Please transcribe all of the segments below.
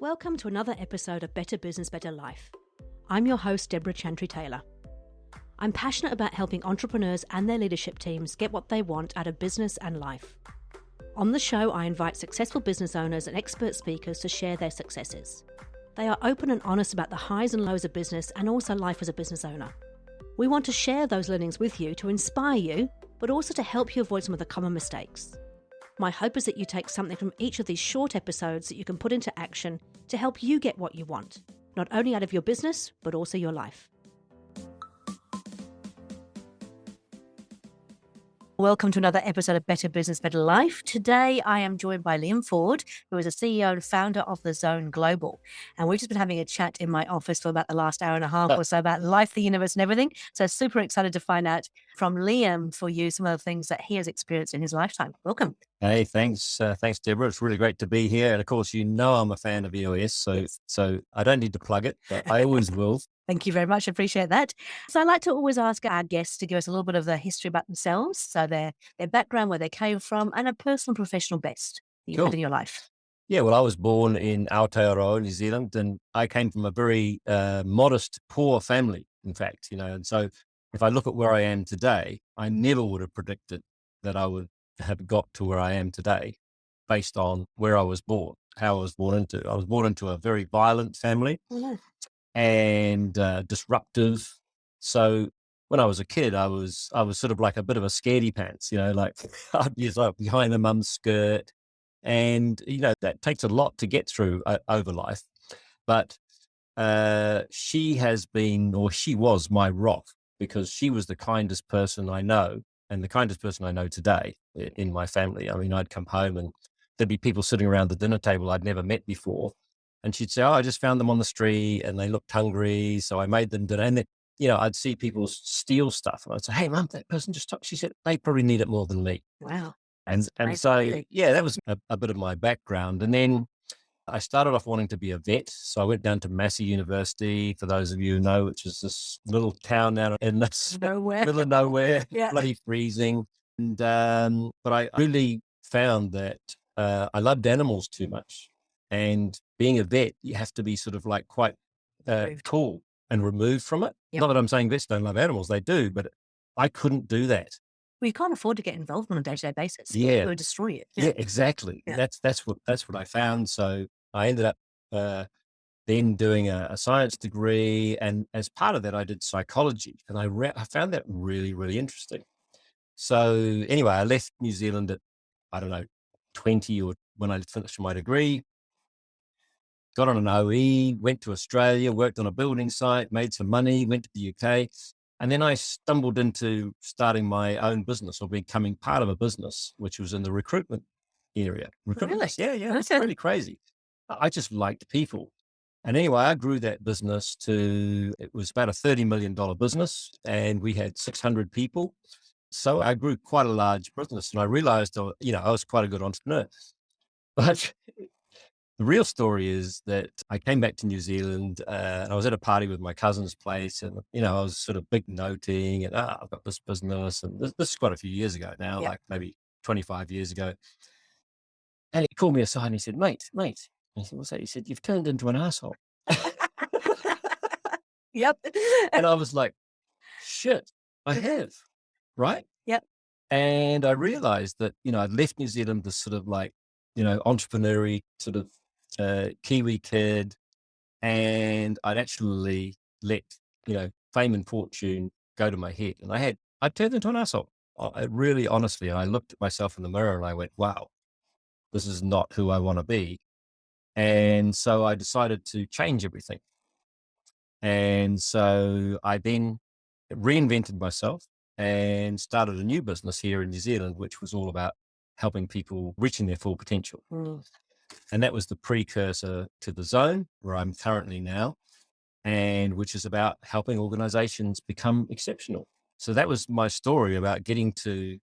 Welcome to another episode of Better Business, Better Life. I'm your host, Deborah Chantry-Taylor. I'm passionate about helping entrepreneurs and their leadership teams get what they want out of business and life. On the show, I invite successful business owners and expert speakers to share their successes. They are open and honest about the highs and lows of business and also life as a business owner. We want to share those learnings with you to inspire you, but also to help you avoid some of the common mistakes. My hope is that you take something from each of these short episodes that you can put into action to help you get what you want, not only out of your business, but also your life. Welcome to another episode of Better Business, Better Life. Today, I am joined by Liam Forde, who is the CEO and founder of The Zone Global. And we've just been having a chat in my office for about the last hour and a half or so about life, the universe, and everything. So super excited to find out from Liam for you some of the things that he has experienced in his lifetime. Welcome. Hey, thanks. Thanks, Deborah. It's really great to be here. And of course, you know I'm a fan of EOS, so I don't need to plug it, but I always will. Thank you very much. I appreciate that. So I like to always ask our guests to give us a little bit of the history about themselves, so their background, where they came from, and a personal and professional best that you had in your life. Yeah, well, I was born in Aotearoa, New Zealand, and I came from a very modest, poor family, in fact, and so if I look at where I am today, I never would have predicted that I would have got to where I am today based on where I was born, how I was born into. I was born into a very violent family. And disruptive. So when I was a kid, I was sort of like a bit of a scaredy pants, like I'd be like behind the mum's skirt, and that takes a lot to get through over life. But she was my rock, because she was the kindest person I know, and the kindest person I know today in my family. I mean, I'd come home and there'd be people sitting around the dinner table I'd never met before. And she'd say, "Oh, I just found them on the street and they looked hungry, so I made them dinner." And then, I'd see people steal stuff, and I'd say, "Hey, Mum, that person just took." She said, "They probably need it more than me." Wow. And so, yeah, that was a bit of my background. And then I started off wanting to be a vet. So I went down to Massey University, for those of you who know, which is this little town out in this middle of nowhere, bloody freezing. And but I really found that I loved animals too much. And being a vet, you have to be sort of like quite cool and removed from it. Not that I'm saying vets don't love animals, they do, but I couldn't do that. Well, you can't afford to get involved on a day-to-day basis. Yeah. It would destroy you. Yeah, exactly. Yeah. That's what I found. So I ended up then doing a science degree. And as part of that, I did psychology. And I found that really, really interesting. So anyway, I left New Zealand at, 20, or when I finished my degree. Got on an OE, went to Australia, worked on a building site, made some money, went to the UK. And then I stumbled into starting my own business, or becoming part of a business, which was in the recruitment area. Really? Yeah. That's really crazy. I just liked people. And anyway, I grew that business it was about a $30 million business, and we had 600 people. So I grew quite a large business, and I realized, I was quite a good entrepreneur. But the real story is that I came back to New Zealand, and I was at a party with my cousin's place, and, I was sort of big noting, and I've got this business, and this is quite a few years ago now, like maybe 25 years ago. And he called me aside and he said, mate. And I said, "What's that?" He said, "You've turned into an asshole." Yep. And I was like, shit, I have, right? Yep. And I realized that, I'd left New Zealand, this sort of like, entrepreneurial sort of Kiwi kid, and I'd actually let, fame and fortune go to my head. And I turned into an asshole. Really, honestly, I looked at myself in the mirror and I went, wow, this is not who I want to be. And so I decided to change everything. And so I then reinvented myself and started a new business here in New Zealand, which was all about helping people reaching their full potential. And that was the precursor to The Zone, where I'm currently now, and which is about helping organizations become exceptional. So that was my story about getting to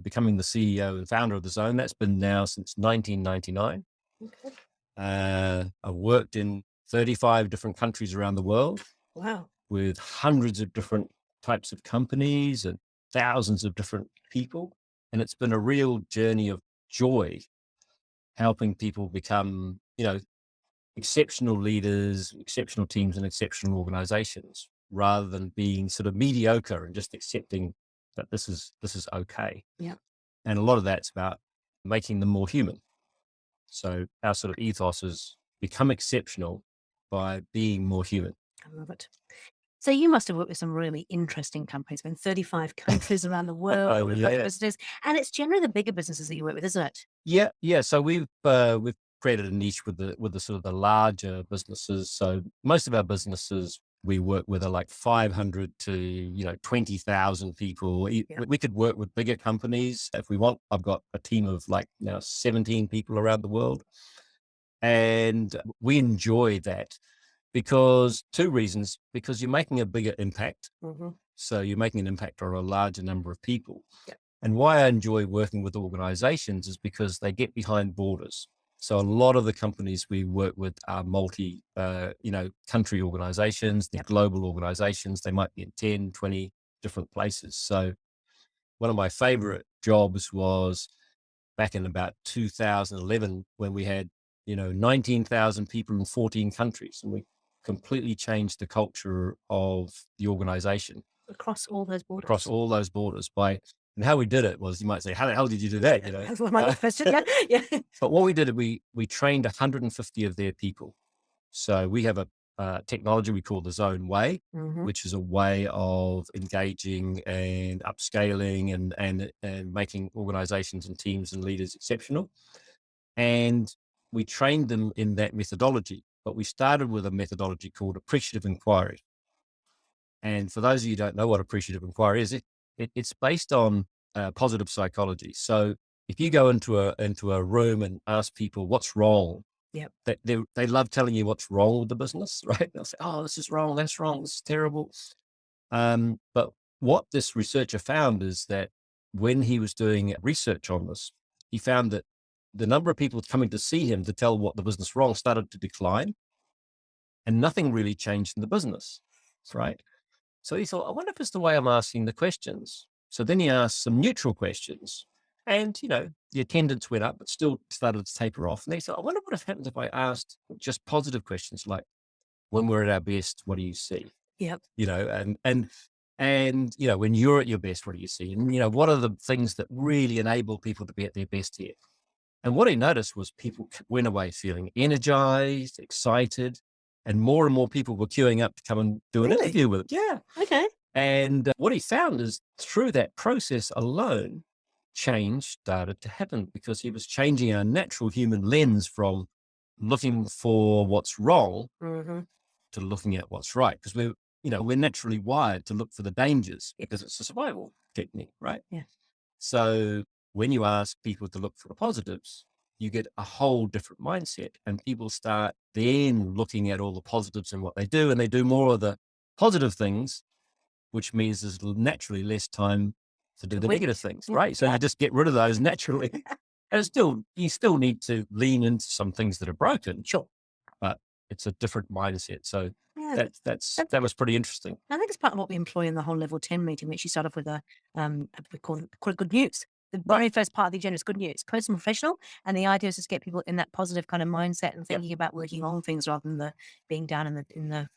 becoming the CEO and founder of The Zone. That's been now since 1999. Okay. I've worked in 35 different countries around the world. Wow. With hundreds of different types of companies and thousands of different people. And it's been a real journey of joy, helping people become, exceptional leaders, exceptional teams, and exceptional organizations, rather than being sort of mediocre and just accepting that this is okay. Yeah. And a lot of that's about making them more human. So our sort of ethos is become exceptional by being more human. I love it. So you must have worked with some really interesting companies, in 35 countries around the world, Oh, with yeah. businesses, and it's generally the bigger businesses that you work with, isn't it? Yeah. So we've created a niche with the sort of the larger businesses. So most of our businesses we work with are like 500 to 20,000 people. Yeah. We could work with bigger companies if we want. I've got a team of like now 17 people around the world, and we enjoy that because two reasons: because you're making a bigger impact, Mm-hmm. so you're making an impact on a larger number of people. Yeah. And why I enjoy working with organizations is because they get behind borders. So a lot of the companies we work with are country organizations, they're Yep. global organizations. They might be in 10, 20 different places. So one of my favorite jobs was back in about 2011 when we had, 19,000 people in 14 countries, and we completely changed the culture of the organization Across all those borders. across all those borders and how we did it was, you might say, how the hell did you do that? That's my next question. Yeah. But what we did, we trained 150 of their people. So we have a technology we call the Zone Way, Mm-hmm. which is a way of engaging and upscaling and making organizations and teams and leaders exceptional. And we trained them in that methodology, but we started with a methodology called appreciative inquiry. And for those of you who don't know what appreciative inquiry is, it's based on positive psychology. So if you go into a room and ask people what's wrong, Yep. they love telling you what's wrong with the business, right? They'll say, "Oh, this is wrong, that's wrong, this is terrible." But what this researcher found is that when he was doing research on this, he found that the number of people coming to see him to tell what the business wrong started to decline, and nothing really changed in the business, right? So he thought, I wonder if it's the way I'm asking the questions. So then he asked some neutral questions, and the attendance went up, but still started to taper off. And they thought, I wonder what happens if I asked just positive questions like, when we're at our best, what do you see? Yep. And when you're at your best, what do you see? And what are the things that really enable people to be at their best here? And what he noticed was people went away feeling energized, excited, and more people were queuing up to come and do an interview with him. Yeah. Okay. And what he found is through that process alone, change started to happen because he was changing our natural human lens from looking for what's wrong Mm-hmm. to looking at what's right. Because we're naturally wired to look for the dangers because it's a survival technique, right? Yeah. So when you ask people to look for the positives, you get a whole different mindset, and people start then looking at all the positives in what they do, and they do more of the positive things, which means there's naturally less time to do the negative things, right? So you just get rid of those naturally. And you still need to lean into some things that are broken. Sure. But it's a different mindset. So Yeah, that was pretty interesting. I think it's part of what we employ in the whole level 10 meeting, which you start off with we call it good news. The very first part of the agenda is good news, personal, professional. And the idea is just get people in that positive kind of mindset and thinking about working on things rather than being down in the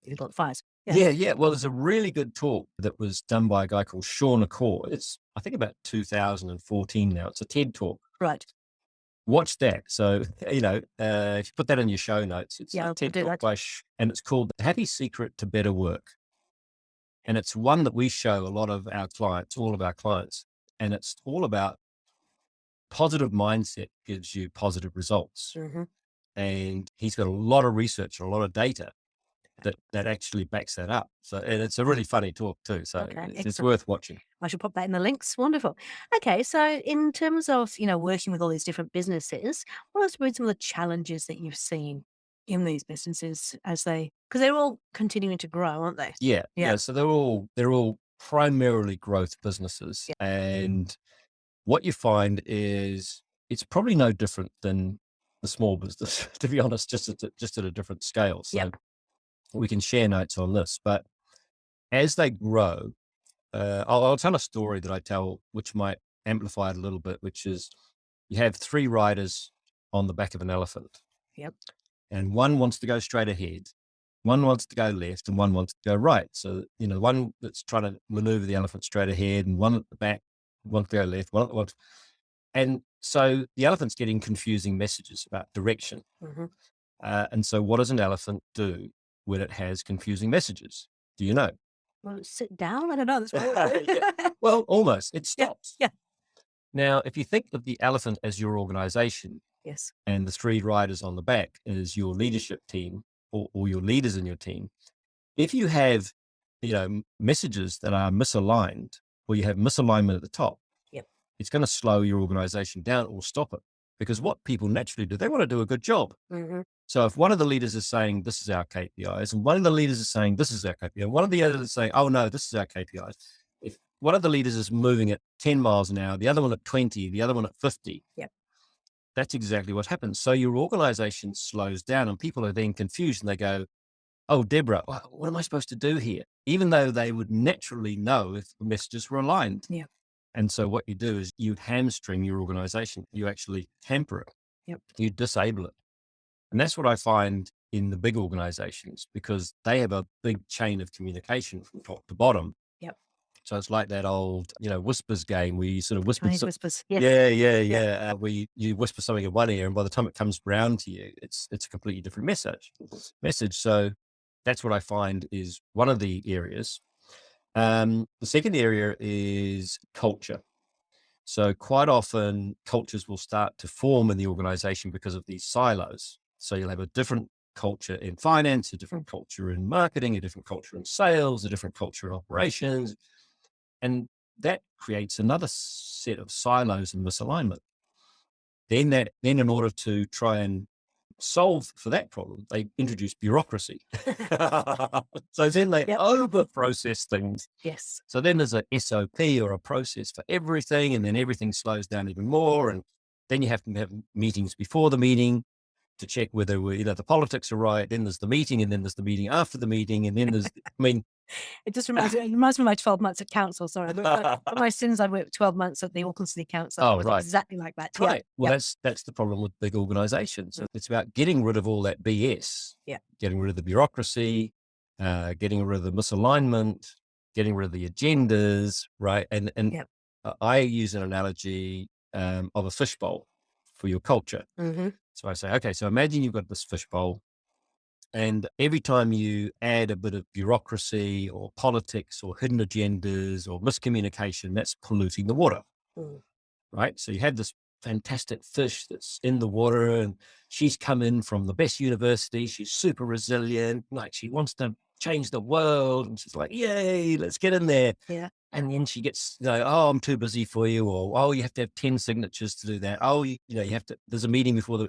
you've got fires. Yeah. Well, there's a really good talk that was done by a guy called Sean Accord. It's, I think, about 2014 now. It's a TED talk. Right. Watch that. So, if you put that in your show notes, it's a TED talk and it's called The Happy Secret to Better Work. And it's one that we show a lot of our clients, all of our clients. And it's all about positive mindset gives you positive results. Mm-hmm. And he's got a lot of research and a lot of data that actually backs that up. So, and it's a really funny talk too. So it's worth watching. I should pop that in the links. Wonderful. Okay. So in terms of, working with all these different businesses, what have been some of the challenges that you've seen in these businesses because they're all continuing to grow, aren't they? Yeah. So they're all primarily growth businesses. Yeah. And what you find is it's probably no different than the small business, to be honest, just at a different scale. So we can share notes on this, but as they grow, I'll tell a story that I tell, which might amplify it a little bit, which is you have 3 riders on the back of an elephant. Yep. and one wants to go straight ahead, one wants to go left, and one wants to go right. So, one that's trying to maneuver the elephant straight ahead, and one at the back wants to go left, and so the elephant's getting confusing messages about direction. Mm-hmm. And so what does an elephant do when it has confusing messages? Do you know? Well, sit down. I don't know. That's Yeah. Well, almost. It stops. Yeah. Now, if you think of the elephant as your organization, Yes. and the 3 riders on the back is your leadership team or your leaders in your team, if you have, messages that are misaligned, or you have misalignment at the top, Yep. it's going to slow your organization down or stop it. Because what people naturally do, they want to do a good job. Mm-hmm. So if one of the leaders is saying, this is our KPIs, and one of the leaders is saying, this is our KPI, and one of the others is saying, oh no, this is our KPIs. If one of the leaders is moving at 10 miles an hour, the other one at 20, the other one at 50, yep, that's exactly what happens. So your organization slows down, and people are then confused, and they go, oh, Deborah, what am I supposed to do here? Even though they would naturally know if the messages were aligned. Yeah. And so what you do is you hamstring your organization. You actually hamper it. Yep. You disable it. And that's what I find in the big organizations, because they have a big chain of communication from top to bottom. Yep. So it's like that old, whispers game where you sort of whisper. Chinese whispers. Yes. Yeah. Where you whisper something in one ear, and by the time it comes round to you, it's a completely different message. So that's what I find is one of the areas. The second area is culture. So quite often cultures will start to form in the organization because of these silos. So you'll have a different culture in finance, a different culture in marketing, a different culture in sales, a different culture in operations. And that creates another set of silos and misalignment. Then in order to try and solve for that problem, they introduce bureaucracy. So then they over process things. Yes. So then there's a SOP or a process for everything, and then everything slows down even more. And then you have to have meetings before the meeting to check whether the politics are right. Then there's the meeting, and then there's the meeting after the meeting, and then there's, It just reminds me of my 12 months at council. Sorry, for my sins, I worked 12 months at the Auckland City Council. Oh, it was right. exactly like that. Right. Well, that's the problem with big organizations. Mm. It's about getting rid of all that BS. Yeah. Getting rid of the bureaucracy, getting rid of the misalignment, getting rid of the agendas, right? And I use an analogy of a fishbowl for your culture. Mm-hmm. So I say, okay, so imagine you've got this fishbowl, and every time you add a bit of bureaucracy or politics or hidden agendas or miscommunication, that's polluting the water. Mm. Right? So you have this fantastic fish that's in the water, and she's come in from the best university. She's super resilient. Like, she wants to change the world. And she's like, yay, let's get in there. Yeah. And then she gets, oh, I'm too busy for you. Or, oh, you have to have 10 signatures to do that. Oh, you have to, there's a meeting before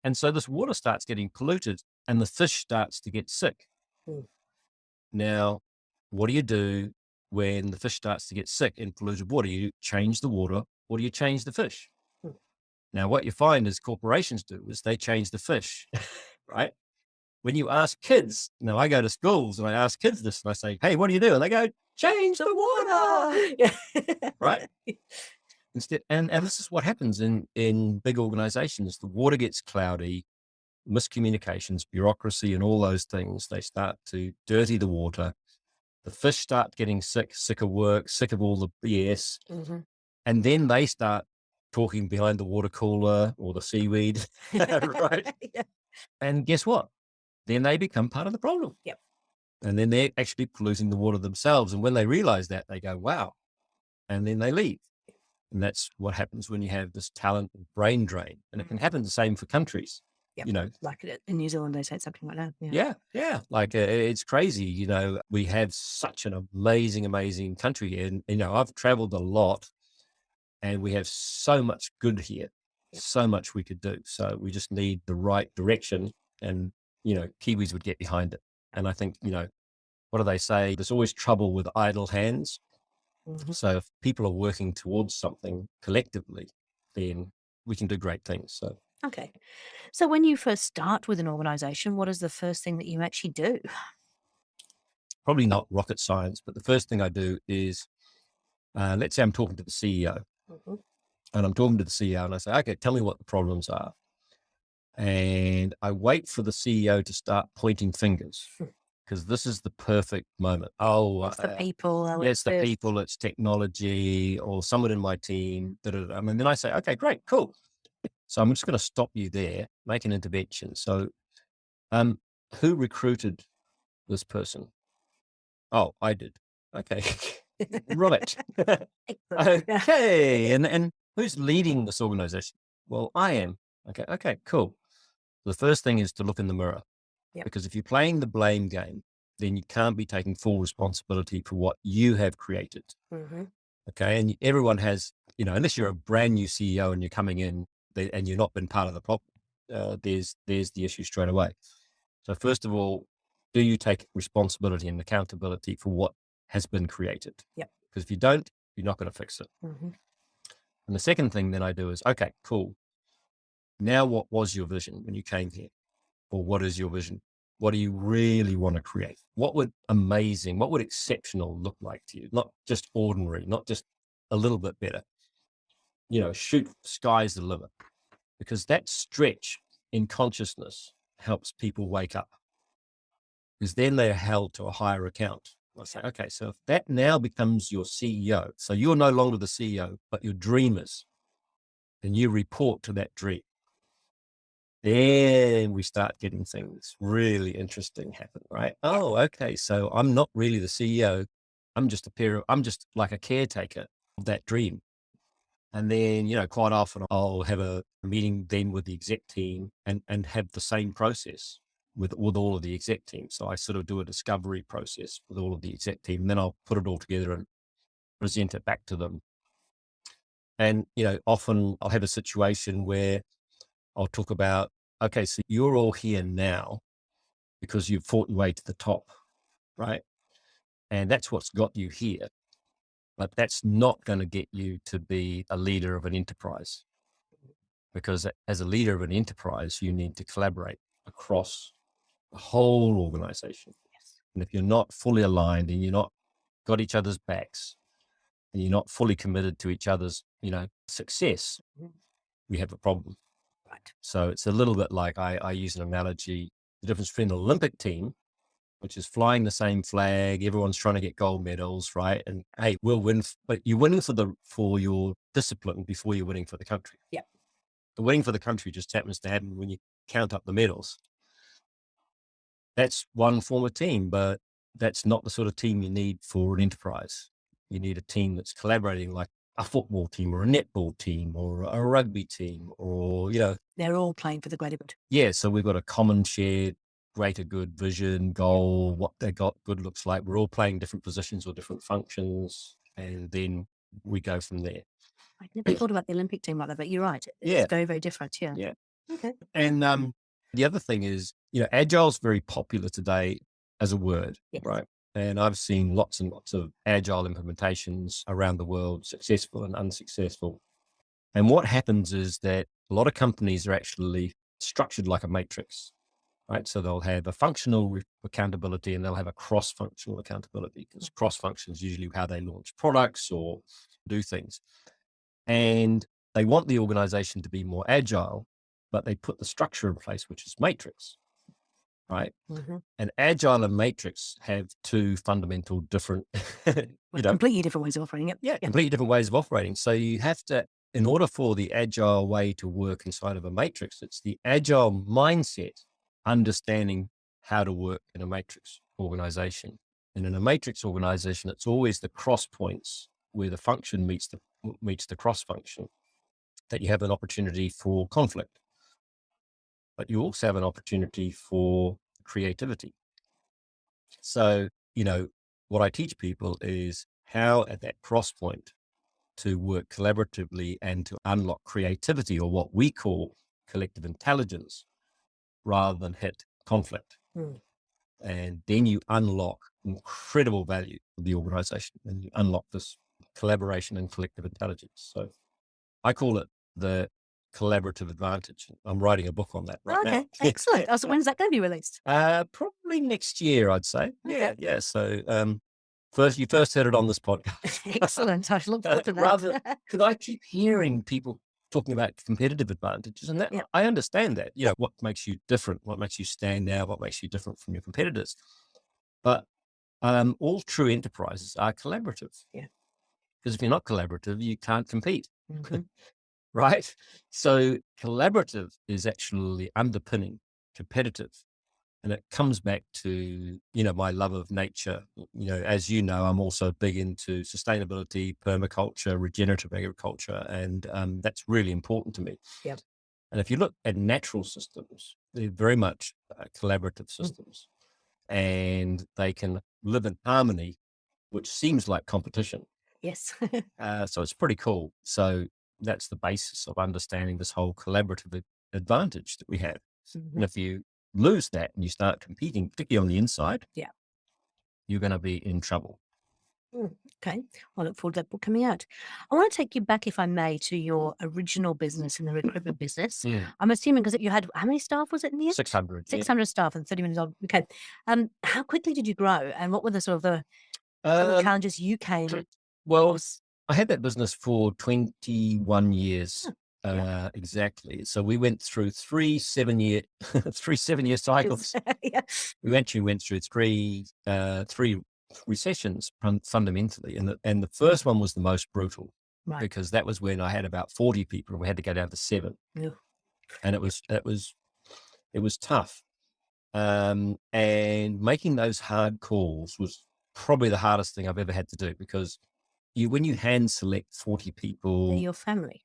and so this water starts getting polluted, and the fish starts to get sick. Mm. Now, what do you do when the fish starts to get sick in polluted water? You change the water, or do you change the fish? Mm. Now, what you find is corporations do is they change the fish, right? When you ask kids, I go to schools and I ask kids this, and I say, hey, what do you do? And they go, change the water. Yeah. Right? Instead, and this is what happens in big organizations. The water gets cloudy, miscommunications, bureaucracy, and all those things. They start to dirty the water. The fish start getting sick of work, sick of all the BS. Mm-hmm. And then they start talking behind the water cooler or the seaweed, right? Yeah. And guess what? Then they become part of the problem. Yep. And then they're actually polluting the water themselves. And when they realize that, they go, wow. And then they leave. And that's what happens when you have this talent and brain drain. And it can happen the same for countries. Yep. Like in New Zealand, they said something like that. Yeah. Like it's crazy. We have such an amazing country here. And, I've traveled a lot, and we have so much good here, so much we could do. So we just need the right direction, and, Kiwis would get behind it. And I think, what do they say? There's always trouble with idle hands. Mm-hmm. So if people are working towards something collectively, then we can do great things. So. Okay. So when you first start with an organization, what is the first thing that you actually do? Probably not rocket science, but the first thing I do is, let's say I'm talking to the CEO, mm-hmm. and I'm talking to the CEO, and I say, okay, tell me what the problems are. and I wait for the CEO to start pointing fingers because this is the perfect moment. Oh, It's the people. it's the people, it's technology or someone in my team. And then I say, okay, great, cool. So I'm just going to stop you there, make an intervention. So who recruited this person? Oh, I did. Okay. Right. Okay. And who's leading this organization? Well, I am. Okay, cool. The first thing is to look in the mirror. Yep. Because if you're playing the blame game, then you can't be taking full responsibility for what you have created. Mm-hmm. Okay. And everyone has, unless you're a brand new CEO and you're coming in and you've not been part of the problem, there's the issue straight away. So first of all, do you take responsibility and accountability for what has been created? Yep. Because if you don't, you're not going to fix it. Mm-hmm. And the second thing then I do is, okay, cool. Now, what was your vision when you came here? Or what is your vision? What do you really want to create? What would exceptional look like to you? Not just ordinary, not just a little bit better. Shoot, sky's the limit. Because that stretch in consciousness helps people wake up. Because then they're held to a higher account. I say, okay, so if that now becomes your CEO, so you're no longer the CEO, but your dream is, and you report to that dream, then we start getting things really interesting happen, right? Oh, okay, so I'm not really the CEO. I'm just like a caretaker of that dream. And then, quite often I'll have a meeting then with the exec team and have the same process with all of the exec team. So I sort of do a discovery process with all of the exec team, and then I'll put it all together and present it back to them. And, often I'll have a situation where I'll talk about, okay, so you're all here now because you've fought your way to the top, right? And that's what's got you here. But that's not going to get you to be a leader of an enterprise. Because as a leader of an enterprise, you need to collaborate across the whole organization. Yes. And if you're not fully aligned and you're not got each other's backs and you're not fully committed to each other's, success, we have a problem. Right. So it's a little bit like I use an analogy, the difference between an Olympic team, which is flying the same flag, everyone's trying to get gold medals, right? And hey, we'll win, but you're winning for your discipline before you're winning for the country. Yeah. The winning for the country just happens to happen when you count up the medals. That's one form of team, but that's not the sort of team you need for an enterprise. You need a team that's collaborating like a football team or a netball team or a rugby team or, They're all playing for the greater good. Yeah. So we've got a common shared greater good vision, goal, what that good looks like. We're all playing different positions or different functions. And then we go from there. I never thought about the Olympic team like that, but you're right. It's very, very different. Yeah. Yeah. Okay. And the other thing is, agile is very popular today as a word, Yes. right? And I've seen lots and lots of agile implementations around the world, successful and unsuccessful. And what happens is that a lot of companies are actually structured like a matrix, right? So they'll have a functional accountability and they'll have a cross-functional accountability, because cross-function is usually how they launch products or do things. And they want the organization to be more agile, but they put the structure in place, which is matrix, right? Mm-hmm. And agile and matrix have two fundamental different, completely different ways of operating. Yep. Yeah, completely different ways of operating. So you have to, in order for the agile way to work inside of a matrix, it's the agile mindset, understanding how to work in a matrix organization. And in a matrix organization, it's always the cross points where the function meets the cross function that you have an opportunity for conflict. But you also have an opportunity for creativity. So, what I teach people is how at that cross point to work collaboratively and to unlock creativity, or what we call collective intelligence, rather than hit conflict. And then you unlock incredible value for the organization and you unlock this collaboration and collective intelligence. So I call it the collaborative advantage. I'm writing a book on that right now. Excellent. So when's that going to be released? Probably next year, I'd say. Okay. Yeah. So you first heard it on this podcast. Excellent. I look forward to that. Because I keep hearing people talking about competitive advantages, and that Yeah. I understand that, what makes you different, what makes you stand out, what makes you different from your competitors. But all true enterprises are collaborative. Yeah. Because if you're not collaborative, you can't compete, Mm-hmm. right? So collaborative is actually underpinning competitive. And it comes back to, my love of nature. As you know, I'm also big into sustainability, permaculture, regenerative agriculture, and that's really important to me. Yep. And if you look at natural systems, they're very much collaborative systems, and they can live in harmony, which seems like competition. Yes. So it's pretty cool. So that's the basis of understanding this whole collaborative advantage that we have. Mm-hmm. And if you lose that and you start competing, particularly on the inside, Yeah. you're going to be in trouble. Okay. I look forward to that book coming out. I want to take you back, if I may, to your original business in the recruitment business. I'm assuming because you had, how many staff was it in the end? 600. 600 staff and 30 minutes old. Okay. How quickly did you grow, and what were the sort of some of the challenges you came? Well, I had that business for 21 years. Yeah. Exactly. So we went through three 7-year cycles. Yeah. We actually went through three recessions fundamentally. And the first one was the most brutal, Right. because that was when I had about 40 people and we had to go down to 7. Yeah. And it was tough. And making those hard calls was probably the hardest thing I've ever had to do, because when you hand select 40 people, They're your family.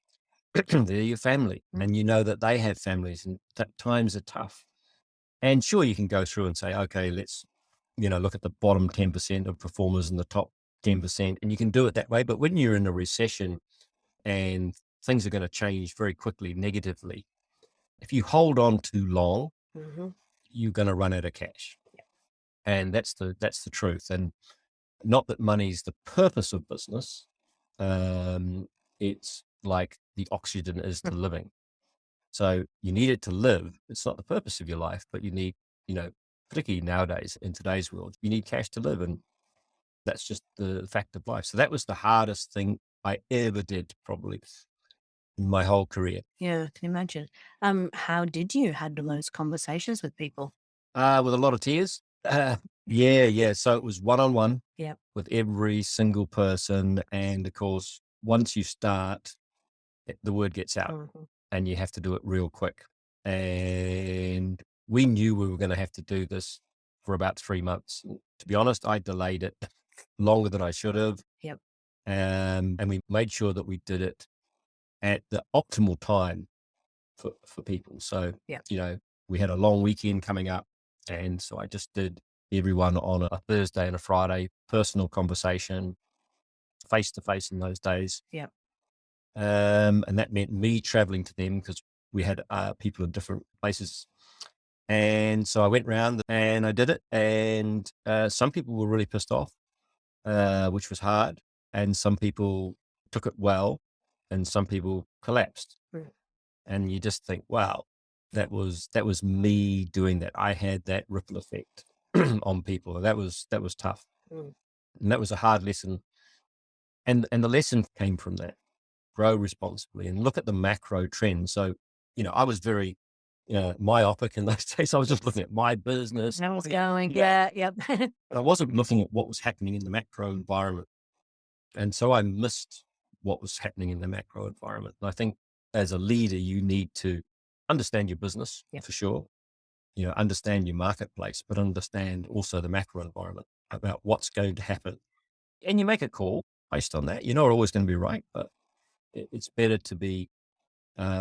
they're your family, and you know that they have families, and times are tough. And sure, you can go through and say, okay, let's, look at the bottom 10% of performers and the top 10%, and you can do it that way. But when you're in a recession and things are going to change very quickly negatively, if you hold on too long, you're going to run out of cash. Yeah. And that's the truth. And not that money's the purpose of business. It's like the oxygen is to living. So you need it to live. It's not the purpose of your life, but you need, particularly nowadays in today's world, you need cash to live. And that's just the fact of life. So that was the hardest thing I ever did, probably in my whole career. Yeah, I can imagine. How did you handle those conversations with people? With a lot of tears. Yeah. So it was one-on-one with every single person. And of course, once you start, the word gets out and you have to do it real quick. And we knew we were going to have to do this for about 3 months. To be honest, I delayed it longer than I should have. Yep. And we made sure that we did it at the optimal time for people. So, we had a long weekend coming up. And so I just did everyone on a Thursday and a Friday, personal conversation, face to face in those days. Yep. And that meant me traveling to them, because we had people in different places. And so I went round and I did it. And some people were really pissed off, which was hard. And some people took it well, and some people collapsed. And you just think, wow, that was me doing that. I had that ripple effect on people. And that was tough. And that was a hard lesson. And the lesson came from that: grow responsibly and look at the macro trends. So, I was very myopic in those days. I was just looking at my business. How it's going. Yeah. Yep. And I wasn't looking at what was happening in the macro environment. And so I missed what was happening in the macro environment. And I think as a leader, you need to understand your business for sure. Understand your marketplace, but understand also the macro environment about what's going to happen. And you make a call based on that. You're not always going to be right, but it's better to be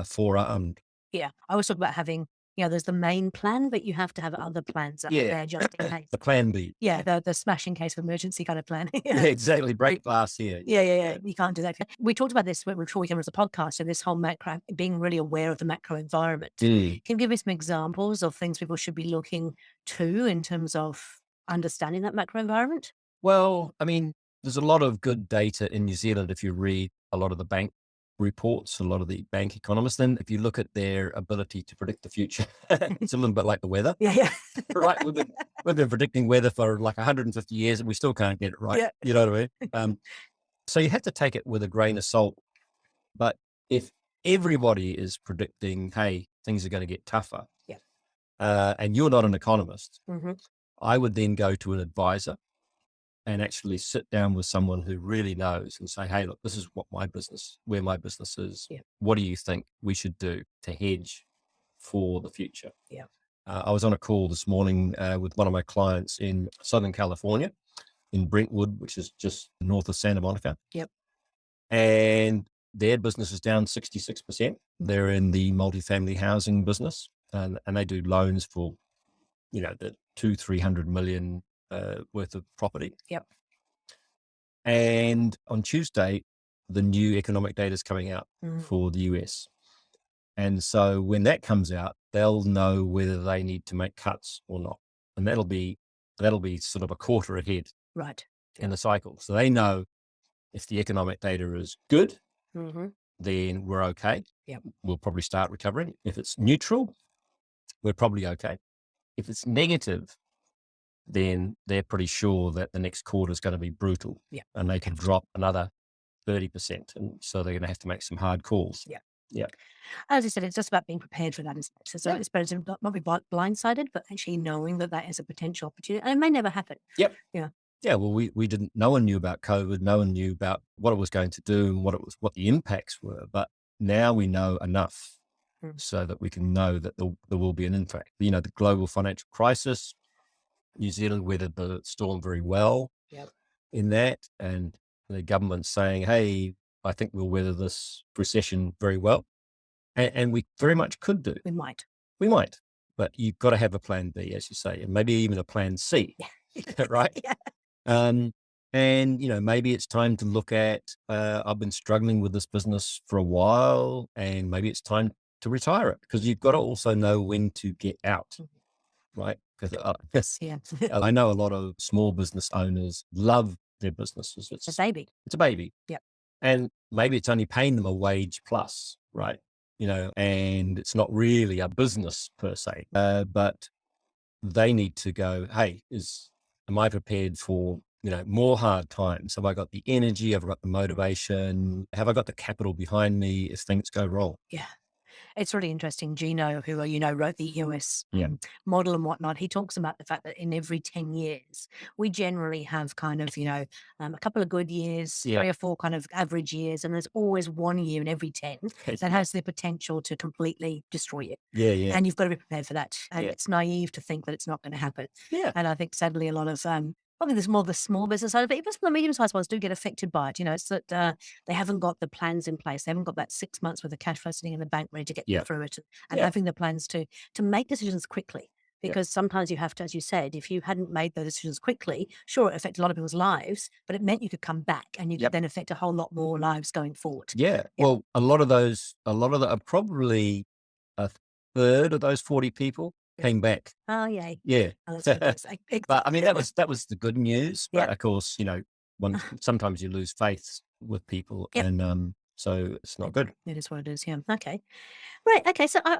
forearmed. Yeah. I always talk about having, there's the main plan, but you have to have other plans up there just in case. The plan B. Yeah, the smash in case of emergency kind of plan. Yeah, exactly. Break glass here. Yeah. You can't do that. We talked about this before we came on the podcast, so this whole macro, being really aware of the macro environment. Can you give me some examples of things people should be looking to in terms of understanding that macro environment? Well, I mean, there's a lot of good data in New Zealand if you read a lot of the bank reports, a lot of the bank economists. Then if you look at their ability to predict the future, it's a little bit like the weather. Yeah. Right. We've been predicting weather for like 150 years and we still can't get it right. Yeah. You know what I mean? So you have to take it with a grain of salt. But if everybody is predicting, hey, things are going to get tougher. Yeah. And you're not an economist. Mm-hmm. I would then go to an advisor and actually sit down with someone who really knows and say, hey, look, this is where my business is. Yeah. What do you think we should do to hedge for the future? Yeah. I was on a call this morning with one of my clients in Southern California, in Brentwood, which is just north of Santa Monica. Yep. And their business is down 66%. They're in the multifamily housing business, and they do loans for, the 200-300 million worth of property. Yep. And on Tuesday, the new economic data is coming out for the US. And so when that comes out, they'll know whether they need to make cuts or not. And that'll be sort of a quarter ahead in the cycle. So they know if the economic data is good, then we're okay. Yep. We'll probably start recovering. If it's neutral, we're probably okay. If it's negative, then they're pretty sure that the next quarter is going to be brutal. Yeah. And they can drop another 30%. And so they're going to have to make some hard calls. Yeah. Yeah. As I said, it's just about being prepared for that, isn't it? So it's better to not be blindsided, but actually knowing that is a potential opportunity. And it may never happen. Yep. Yeah. Yeah. Well, no one knew about COVID. No one knew about what it was going to do and what the impacts were. But now we know enough so that we can know that there will be an impact. The global financial crisis, New Zealand weathered the storm very well in that. And the government's saying, hey, I think we'll weather this recession very well. And we very much could do. We might. But you've got to have a plan B, as you say, and maybe even a plan C, right? Yeah. And, maybe it's time to look at, I've been struggling with this business for a while, and maybe it's time to retire it, because you've got to also know when to get out, right? Because I know a lot of small business owners love their businesses. It's a baby. It's a baby. Yep. And maybe it's only paying them a wage plus, right? And it's not really a business per se, but they need to go, hey, am I prepared for, more hard times? Have I got the energy? Have I got the motivation? Have I got the capital behind me if things go wrong? Yeah. It's really interesting. Gino, who, wrote the US model and whatnot, he talks about the fact that in every 10 years, we generally have kind of, a couple of good years, 3 or 4 kind of average years. And there's always one year in every 10 that has the potential to completely destroy you. Yeah, yeah. And you've got to be prepared for that. And it's naive to think that it's not going to happen. Yeah. And I think sadly a lot of, probably there's more the small business side, but even the medium-sized ones do get affected by it. It's that they haven't got the plans in place. They haven't got that 6 months worth of cash flow sitting in the bank ready to get them through it, and having the plans to make decisions quickly. Because sometimes you have to, as you said, if you hadn't made those decisions quickly, sure, it affected a lot of people's lives, but it meant you could come back and you could then affect a whole lot more lives going forward. Yeah. Well, a lot of them, probably a third of those 40 people came back. Oh, yay. Yeah. Oh, that's But I mean, that was the good news. But of course, sometimes you lose faith with people, and so it's not good. It is what it is. Yeah. Okay. Right. Okay. So I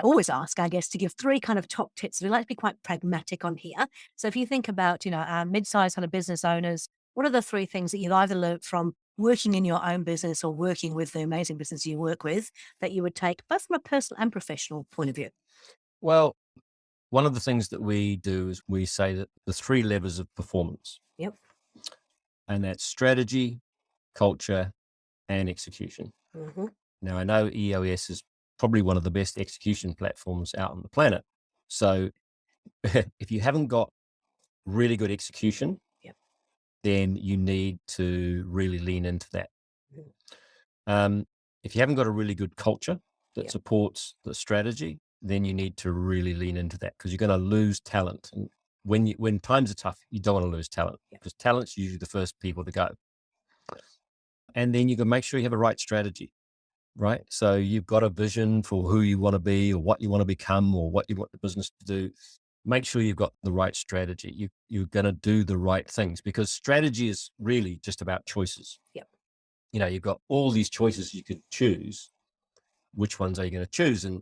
always ask, I guess, to give 3 kind of top tips. We like to be quite pragmatic on here. So if you think about, our mid-sized kind of business owners, what are the 3 things that you've either learned from working in your own business or working with the amazing business you work with that you would take both from a personal and professional point of view? Well, one of the things that we do is we say that the 3 levers of performance. Yep. And that's strategy, culture, and execution. Mm-hmm. Now, I know EOS is probably one of the best execution platforms out on the planet. So if you haven't got really good execution, then you need to really lean into that. Mm-hmm. If you haven't got a really good culture that supports the strategy, then you need to really lean into that, because you're going to lose talent. And when times are tough, you don't want to lose talent, because talent's usually the first people to go. And then you can make sure you have a right strategy, right? So you've got a vision for who you want to be or what you want to become or what you want the business to do. Make sure you've got the right strategy. You're going to do the right things, because strategy is really just about choices. Yep. You've got all these choices you could choose. Which ones are you going to choose? And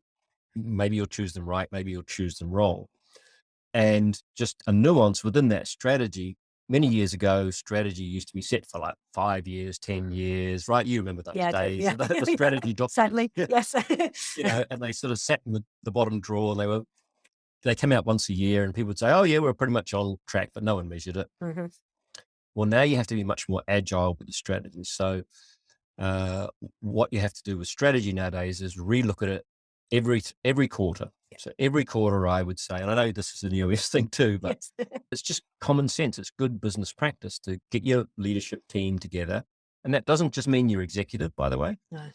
maybe you'll choose them right, maybe you'll choose them wrong. And just a nuance within that strategy many years ago, strategy used to be set for like 5 years, 10 years, right? You remember those days, Yeah. the strategy doc, Sadly, yes. and they sort of sat in the bottom drawer, and they came out once a year, and people would say, oh yeah, we're pretty much on track, but no one measured it. Mm-hmm. Well, now you have to be much more agile with the strategy. So what you have to do with strategy nowadays is relook at it every quarter. So every quarter, I would say, and I know this is an US thing too, but it's just common sense. It's good business practice to get your leadership team together. And that doesn't just mean your executive, by the way, No.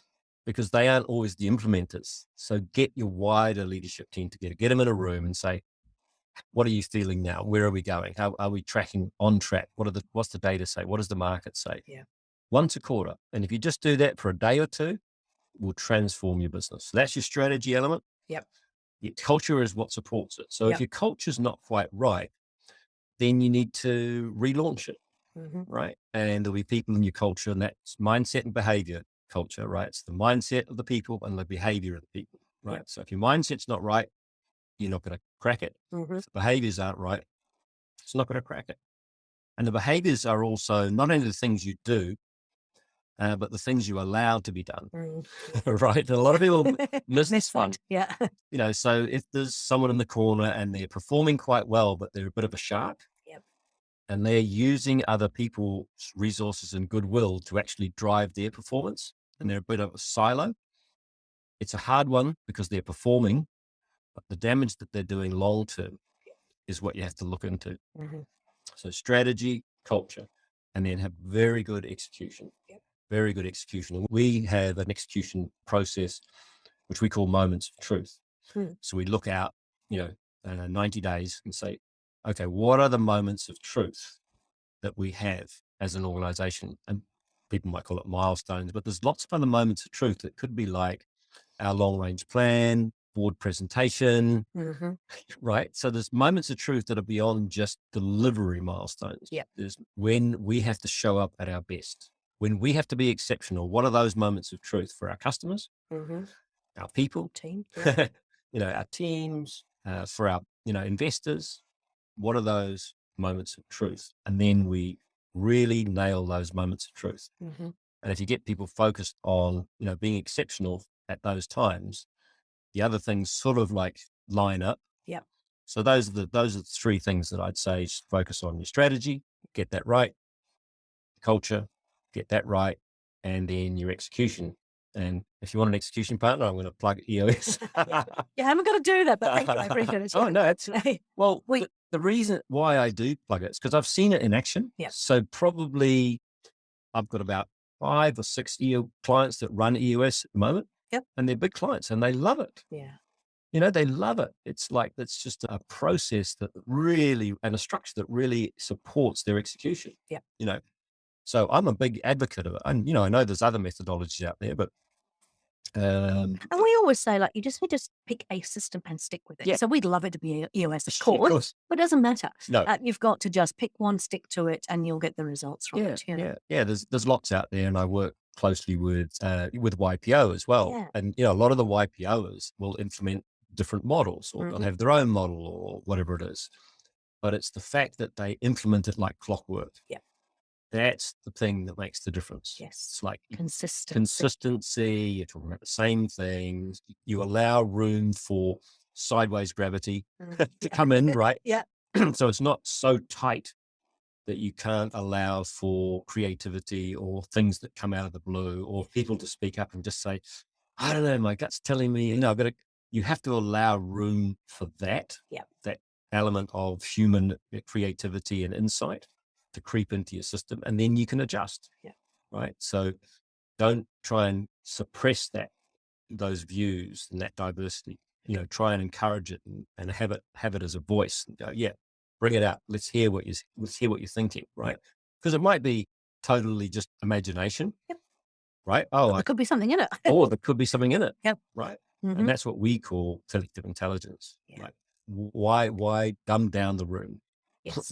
because they aren't always the implementers. So get your wider leadership team together, get them in a room and say, what are you feeling now? Where are we going? How are we tracking on track? What's the data say? What does the market say? Yeah. Once a quarter. And if you just do that for a day or two, it will transform your business. So that's your strategy element. Yep. Your culture is what supports it. So if your culture's not quite right, then you need to relaunch it, right? And there'll be people in your culture, and that's mindset and behavior culture, right? It's the mindset of the people and the behavior of the people, right? So if your mindset's not right, you're not going to crack it. If the behaviors aren't right, it's not going to crack it. And the behaviors are also not only the things you do, but the things you allow to be done, right? And a lot of people miss this one. Yeah. So if there's someone in the corner and they're performing quite well, but they're a bit of a shark, and they're using other people's resources and goodwill to actually drive their performance, and they're a bit of a silo, it's a hard one because they're performing, but the damage that they're doing long term is what you have to look into. So strategy, culture, and then have very good execution. Very good execution. We have an execution process, which we call moments of truth. So we look out, 90 days and say, okay, what are the moments of truth that we have as an organization? And people might call it milestones, but there's lots of other moments of truth that could be like our long range plan, board presentation, right? So there's moments of truth that are beyond just delivery milestones. There's when we have to show up at our best, when we have to be exceptional. What are those moments of truth for our customers, our people, Team, our teams, for our, investors? What are those moments of truth? And then we really nail those moments of truth. And if you get people focused on, being exceptional at those times, the other things sort of like line up. So those are the three things that I'd say: focus on your strategy, get that right; culture, get that right; and then your execution. And if you want an execution partner, I'm going to plug EOS. I haven't got to do that, but thank you. I appreciate it. Oh no, absolutely. Well, the reason why I do plug it is because I've seen it in action. So probably I've got about 5 or 6 clients that run EOS at the moment. And they're big clients and they love it. They love it. It's just a process that really, and a structure that really supports their execution. So I'm a big advocate of it. And, I know there's other methodologies out there, but. And we always say, you just need to pick a system and stick with it. So we'd love it to be EOS, of course, but it doesn't matter. No. You've got to just pick one, stick to it, and you'll get the results from it. Yeah. There's lots out there, and I work closely with YPO as well. And, a lot of the YPOs will implement different models, or they'll have their own model or whatever it is. But it's the fact that they implement it like clockwork. That's the thing that makes the difference. It's like consistency. You're talking about the same things. You allow room for sideways gravity to come in, right? So it's not so tight that you can't allow for creativity or things that come out of the blue, or people to speak up and just say, I don't know, my gut's telling me, you have to allow room for that, that element of human creativity and insight to creep into your system, and then you can adjust. Right. So don't try and suppress those views and that diversity. Try and encourage it and have it as a voice. And go, bring it out. Let's hear what you're thinking. Right. Because it might be totally just imagination. Right. Oh, there could be something in it. There could be something in it. Right. Mm-hmm. And that's what we call collective intelligence. Like, why dumb down the room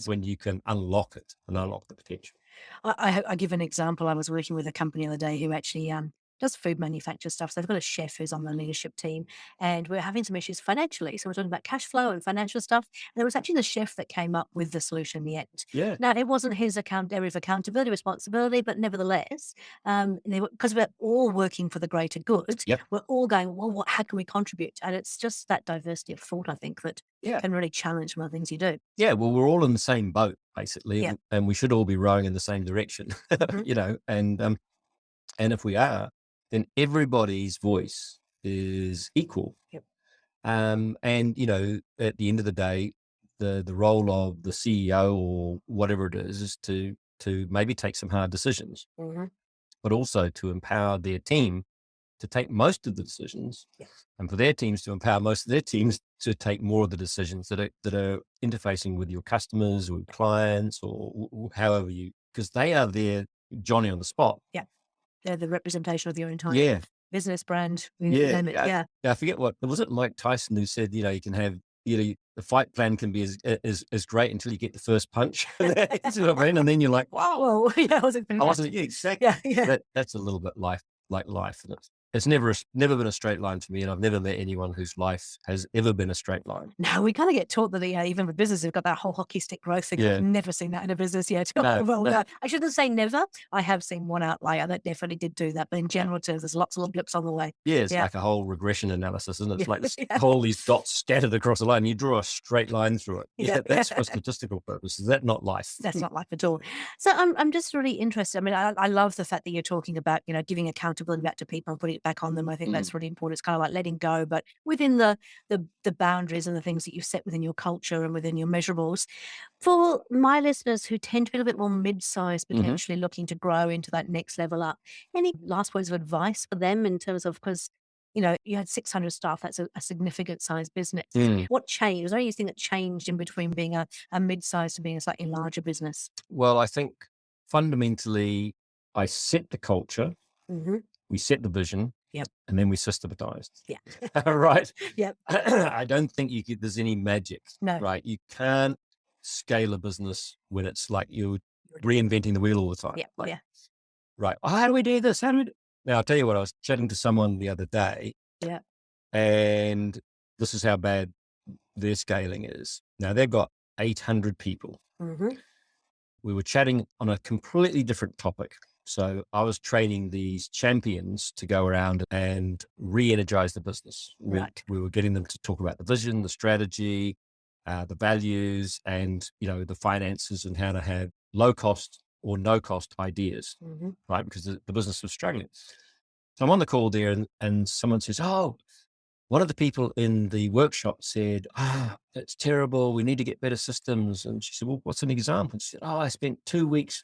when you can unlock it and unlock the potential? I give an example. I was working with a company the other day who actually does food manufacture stuff. So they've got a chef who's on the leadership team, and we're having some issues financially. So we're talking about cash flow and financial stuff. And it was actually the chef that came up with the solution in the end. Yeah. Now, it wasn't his area of accountability, responsibility, but nevertheless, because we're all working for the greater good, Yep. we're all going, well, how can we contribute? And it's just that diversity of thought, I think, that Yeah. can really challenge some of the things you do. Yeah. Well, we're all in the same boat, basically, Yeah. and we should all be rowing in the same direction, and if we are, then everybody's voice is equal. Yep. And, at the end of the day, the role of the CEO or whatever it is to maybe take some hard decisions, but also to empower their team to take most of the decisions, and for their teams to empower most of their teams to take more of the decisions that are interfacing with your customers or clients or however because they are their Johnny on the spot. Yeah. They're the representation of your entire business brand. Name it. Yeah. I forget was it Mike Tyson who said, you can have, the fight plan can be as great until you get the first punch. That's what I mean. And then you're like, wow. Yeah, exactly. Yeah. That's a little bit like life. And it's never been a straight line for me. And I've never met anyone whose life has ever been a straight line. No, we kind of get taught that even with businesses, we've got that whole hockey stick growth thing. Yeah. I've never seen that in a business yet. No. I shouldn't say never. I have seen one outlier that definitely did do that. But in general terms, there's lots of little blips on the way. Yeah, it's like a whole regression analysis, isn't it? It's like all these dots scattered across a line. You draw a straight line through it. That's for statistical purposes. That's not life. That's not life at all. So I'm just really interested. I mean, I love the fact that you're talking about, giving accountability back to people and putting it back on them. I think that's really important. It's kind of like letting go, but within the boundaries and the things that you've set within your culture and within your measurables. For my listeners who tend to be a little bit more mid-sized, potentially looking to grow into that next level up, any last words of advice for them in terms of, because you had 600 staff, that's a significant size business. What changed? Was there anything that changed in between being a mid-sized to being a slightly larger business? Well, I think fundamentally I set the culture, we set the vision, and then we systematized. Yeah. Right? Yep. I don't think there's any magic. No. Right? You can't scale a business when it's like you're reinventing the wheel all the time. Yeah. Right. Oh, how do we do this? Now, I'll tell you what, I was chatting to someone the other day. Yeah. And this is how bad their scaling is. Now, they've got 800 people. We were chatting on a completely different topic. So I was training these champions to go around and re-energize the business. Right. We were getting them to talk about the vision, the strategy, the values, and, the finances and how to have low cost or no cost ideas, right? Because the business was struggling. So I'm on the call there and someone says, oh, one of the people in the workshop said, it's terrible. We need to get better systems. And she said, well, what's an example? She said, I spent 2 weeks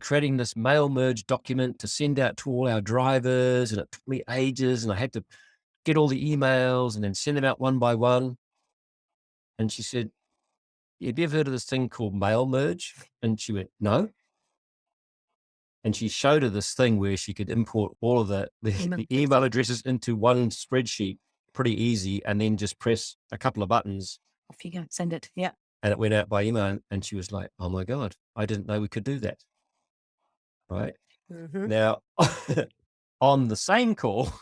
creating this mail merge document to send out to all our drivers. And it took me ages. And I had to get all the emails and then send them out one by one. And she said, have you ever heard of this thing called mail merge? And she went, no. And she showed her this thing where she could import all of the email addresses into one spreadsheet pretty easy, and then just press a couple of buttons. Off you go, send it. Yeah. And it went out by email. And she was like, oh my God, I didn't know we could do that. Right. Now, on the same call,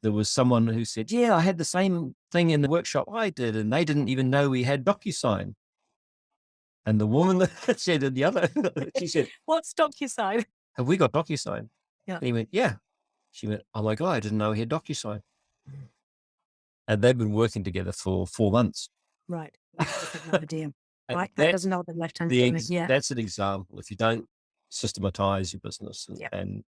there was someone who said, yeah, I had the same thing in the workshop I did, and they didn't even know we had DocuSign. And the woman that said in the other, she said, what's DocuSign? Have we got DocuSign? Yeah. And he went, yeah. She went, oh my God, I didn't know we had DocuSign. And they've been working together for 4 months. Right. That's another idea. Right. That doesn't know the left-hand side. Yeah. That's an example. If you don't systematize your business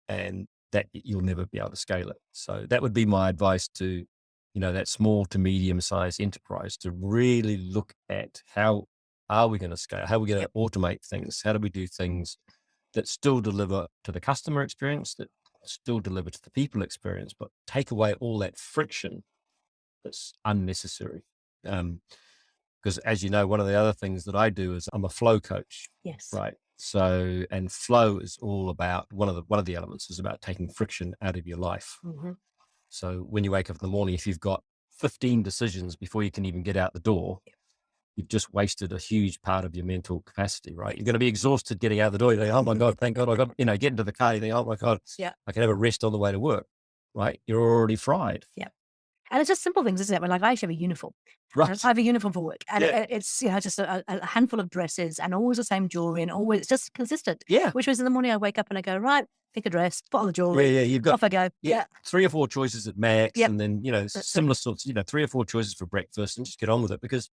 and that, you'll never be able to scale it. So that would be my advice to, that small to medium-sized enterprise, to really look at how are we going to scale? How are we going to automate things? How do we do things that still deliver to the customer experience, that still deliver to the people experience, but take away all that friction that's unnecessary? Because as you know, one of the other things that I do is I'm a flow coach. Yes. Right. So, and flow is all about, one of the elements is about taking friction out of your life. So when you wake up in the morning, if you've got 15 decisions before you can even get out the door, you've just wasted a huge part of your mental capacity, right? You're going to be exhausted getting out the door. You think, oh my God, thank God I got, get into the car. You think, oh my God, I can have a rest on the way to work, right? You're already fried. Yeah. And it's just simple things, isn't it? Like I actually have a uniform. Right. I have a uniform for work, and it's just a handful of dresses, and always the same jewelry, and always it's just consistent. Yeah. Which was in the morning I wake up and I go, right, pick a dress, put on the jewelry. Yeah, you've got off I go. Yeah, 3 or 4 choices at max, and then similar sorts. 3 or 4 choices for breakfast, and just get on with it because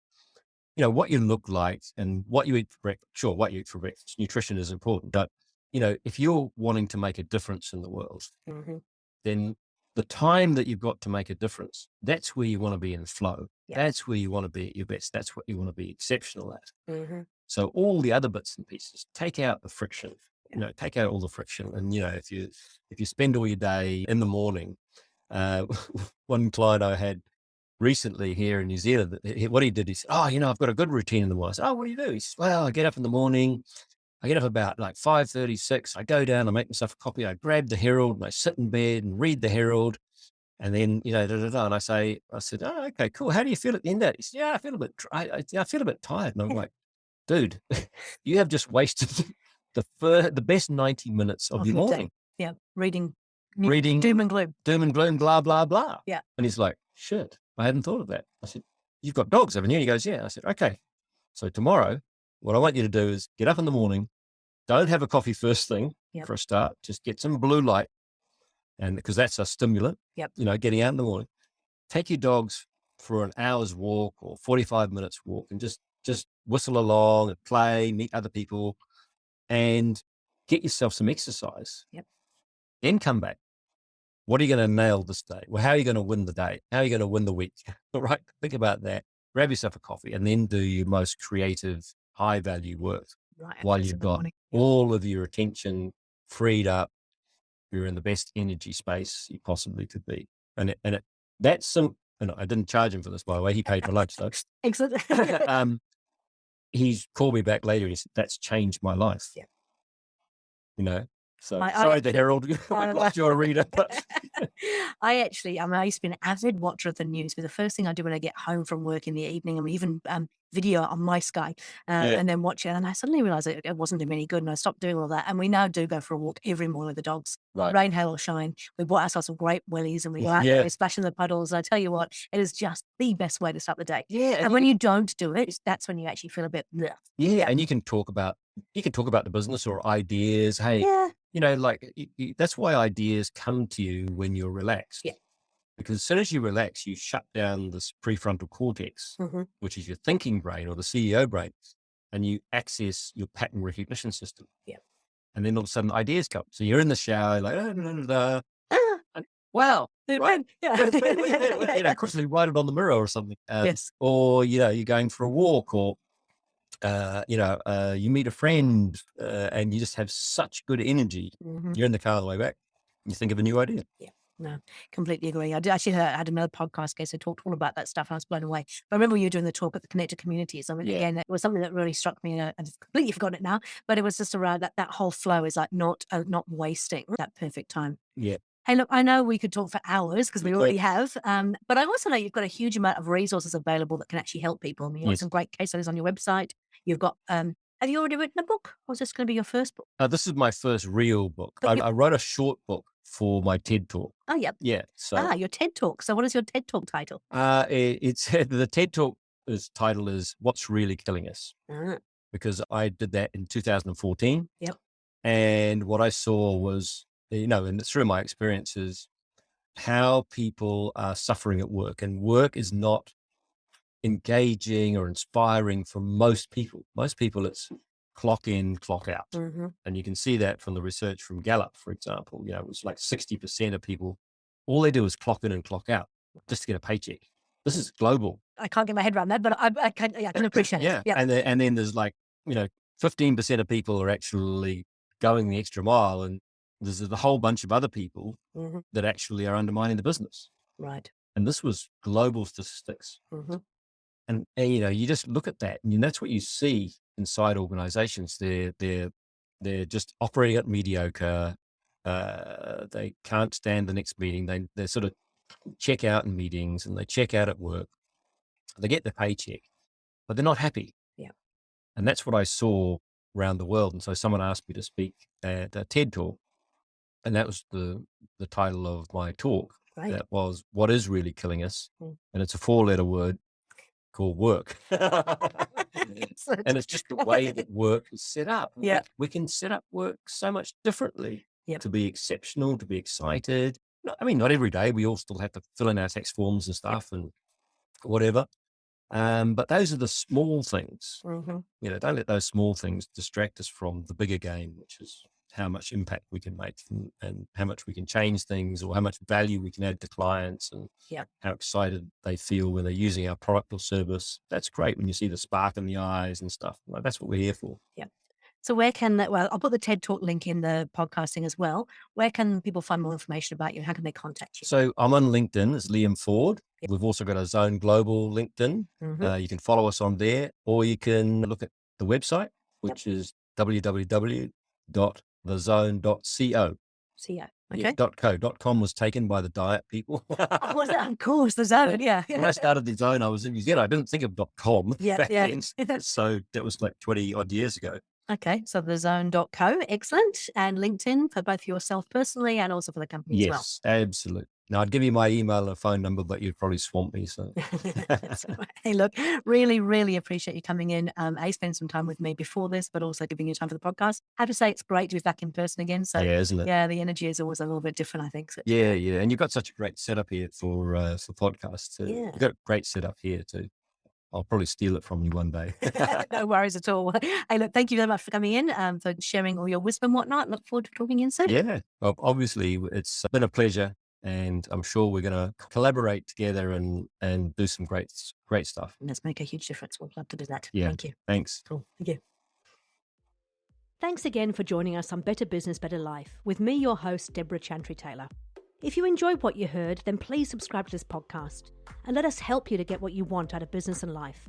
what you look like and what you eat for breakfast. Sure, what you eat for breakfast, nutrition is important, but if you're wanting to make a difference in the world, then the time that you've got to make a difference, that's where you want to be in flow. That's where you want to be at your best. That's what you want to be exceptional at. So all the other bits and pieces, take out the friction. Take out all the friction. And if you spend all your day in the morning, one client I had recently here in New Zealand, what he did, he said, oh, I've got a good routine in the morning. I said, oh, what do you do? He said, well, I get up in the morning. I get up about like 5:36. I go down, I make myself a coffee. I grab the Herald and I sit in bed and read the Herald. And then, and I said, oh, okay, cool. How do you feel at the end of that? He said, yeah, I feel a bit, I feel a bit tired. And I'm like, dude, you have just wasted the best 90 minutes of your morning. Yeah. Reading doom and gloom, blah, blah, blah. Yeah. And he's like, shit, I hadn't thought of that. I said, you've got dogs, haven't you? He goes, yeah. I said, okay. So tomorrow, what I want you to do is get up in the morning, don't have a coffee first thing for a start, just get some blue light. And because that's a stimulant, getting out in the morning, take your dogs for an hour's walk or 45 minutes walk and just whistle along and play, meet other people and get yourself some exercise. Then come back. What are you going to nail this day? Well, how are you going to win the day? How are you going to win the week? Right? Think about that. Grab yourself a coffee and then do your most creative, high value work while you've got all of your attention freed up. You're in the best energy space you possibly could be. And that's some, and I didn't charge him for this, by the way. He paid for lunch though. Excellent. He's called me back later. He said, that's changed my life. So sorry, the Herald, I lost your reader. But I used to be an avid watcher of the news. But the first thing I do when I get home from work in the evening, and even video on my Sky, and then watch it. And I suddenly realized it wasn't doing me any good, and I stopped doing all that. And we now do go for a walk every morning with the dogs. Right. Rain, hail, or shine. We bought ourselves some great wellies, and we go out there, we splash in the puddles. And I tell you what, it is just the best way to start the day. Yeah. And when you don't do it, that's when you actually feel a bit. Bleh. Yeah. And you can talk about the business or ideas. Hey. That's why ideas come to you when you're relaxed. Yeah. Because as soon as you relax, you shut down this prefrontal cortex, which is your thinking brain or the CEO brain, and you access your pattern recognition system. Yeah. And then all of a sudden ideas come. So you're in the shower, like, wow. Right? Yeah. Quickly write it on the mirror or something. Yes. Or, you're going for a walk or, you meet a friend and you just have such good energy. You're in the car on the way back. You think of a new idea. Yeah, no, completely agree. I had another podcast guest who talked all about that stuff. I was blown away. But I remember you doing the talk at the Connected Communities. I mean, again, it was something that really struck me, and I've completely forgotten it now. But it was just around that whole flow is like not wasting that perfect time. Yeah. Hey, look, I know we could talk for hours because we already have, but I also know you've got a huge amount of resources available that can actually help people. I mean, you've got some great case studies on your website. You've got, have you already written a book, or is this going to be your first book? This is my first real book. I wrote a short book for my TED Talk. Oh, yeah. Yeah. So, your TED Talk. So what is your TED Talk title? It's the TED Talk title is What's Really Killing Us? Because I did that in 2014. Yep. And what I saw was, and through my experiences, how people are suffering at work, and work is not engaging or inspiring for most people. Most people, it's clock in, clock out. And you can see that from the research from Gallup, for example. It was like 60% of people, all they do is clock in and clock out just to get a paycheck. This is global. I can't get my head around that, but I can appreciate it. Yeah. And then there's 15% of people are actually going the extra mile, and there's a whole bunch of other people that actually are undermining the business. Right. And this was global statistics. And you just look at that, and that's what you see inside organizations. They're just operating at mediocre. They can't stand the next meeting. They sort of check out in meetings, and they check out at work. They get the paycheck, but they're not happy. Yeah. And that's what I saw around the world. And so someone asked me to speak at a TED talk, and that was the title of my talk. Right. That was What is Really Killing Us? Mm. And it's a 4-letter word called work. And it's just the way that work is set up. Yeah. We can set up work so much differently Yep. to be exceptional, to be excited. I mean, not every day. We all still have to fill in our tax forms and stuff and whatever. But those are the small things. Mm-hmm. You know, don't let those small things distract us from the bigger game, which is how much impact we can make and how much we can change things, or how much value we can add to clients, and how excited they feel when they're using our product or service. That's great when you see the spark in the eyes and stuff. Like, that's what we're here for. Yeah. So where can that, well, I'll put the TED Talk link in the podcasting as well. Where can people find more information about you? How can they contact you? So I'm on LinkedIn as Liam Forde. Yep. We've also got a Zone Global LinkedIn. Mm-hmm. You can follow us on there, or you can look at the website, which is www.thezone.co. Okay. Yeah, .com was taken by the diet people. Was that? Of course, the Zone. Yeah. When I started the Zone, I was in New Zealand. I didn't think of .com back then. So that was like 20 odd years ago. Okay, so thezone.co, excellent. And LinkedIn for both yourself personally and also for the company as well. Yes, absolutely. Now, I'd give you my email and phone number, but you'd probably swamp me. So, Hey, look, really, really appreciate you coming in. Spending some time with me before this, but also giving you time for the podcast. I have to say, it's great to be back in person again. So, yeah, isn't it? Yeah, the energy is always a little bit different, I think. So, yeah. And you've got such a great setup here for podcasts too. Yeah. You've got a great setup here too. I'll probably steal it from you one day. No worries at all. Hey, look, thank you very much for coming in, for sharing all your wisdom and whatnot. Look forward to talking in soon. Yeah, well, obviously it's been a pleasure, and I'm sure we're going to collaborate together and do some great stuff. Let's make a huge difference. We'd love to do that. Yeah. Thank you. Thanks. Cool. Thank you. Thanks again for joining us on Better Business, Better Life with me, your host, Deborah Chantry-Taylor. If you enjoyed what you heard, then please subscribe to this podcast and let us help you to get what you want out of business and life.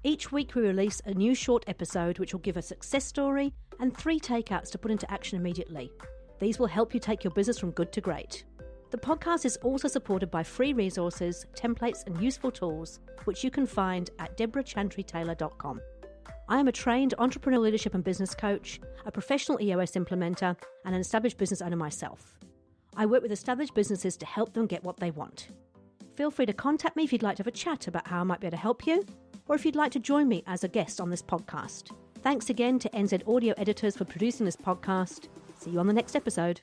Each week we release a new short episode which will give a success story and 3 takeouts to put into action immediately. These will help you take your business from good to great. The podcast is also supported by free resources, templates and useful tools which you can find at deborahchantrytaylor.com. I am a trained entrepreneurial leadership and business coach, a professional EOS implementer and an established business owner myself. I work with established businesses to help them get what they want. Feel free to contact me if you'd like to have a chat about how I might be able to help you, or if you'd like to join me as a guest on this podcast. Thanks again to NZ Audio Editors for producing this podcast. See you on the next episode.